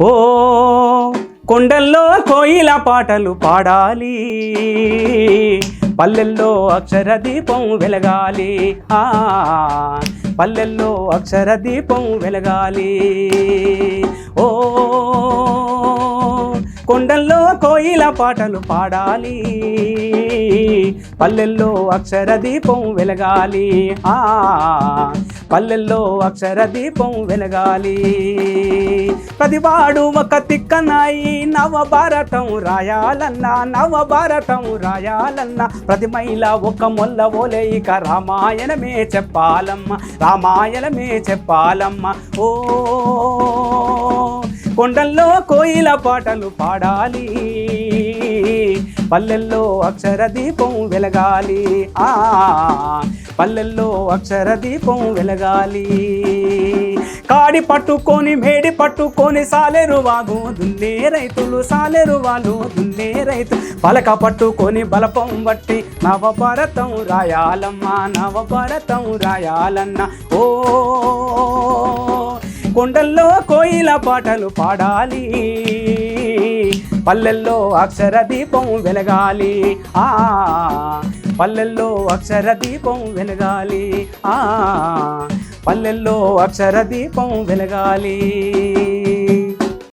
ఓ కొండల్లో కోయిల పాటలు పాడాలి, పల్లెల్లో అక్షర దీపం వెలగాలి, పల్లెల్లో అక్షర దీపం వెలగాలి. ఓ కొండల్లో కోయిల పాటలు పాడాలి, పల్లెల్లో అక్షర దీపం వెలగాలి, పల్లెల్లో అక్షర దీపం వెలగాలి. ప్రతివాడు ఒక తిక్కనాయి నవభారతం రాయాలన్నా, నవభారతం రాయాలన్నా, ప్రతి మహిళ ఒక మొల్ల ఓలే ఇక రామాయణమే చెప్పాలమ్మ, రామాయణమే చెప్పాలమ్మ. ఓ కొండల్లో కోయిల పాటలు పాడాలి, పల్లెల్లో అక్షర దీపం వెలగాలి, పల్లెల్లో అక్షర దీపం వెలగాలి. కాడి పట్టుకొని మేడి పట్టుకొని సాలేరు వాగు దున్నే రైతులు, సాలేరు వాళ్ళు దున్నే రైతు, పలక పట్టుకొని బలపం బట్టి నవభారతం రాయాలమ్మ, నవభారతం రాయాలన్న. ఓ కొండల్లో కోయిల పాటలు పాడాలి, పల్లెల్లో అక్షర దీపం వెలగాలి, పల్లెల్లో అక్షర దీపం వెలగాలి, పల్లెల్లో అక్షర దీపం వెలగాలి.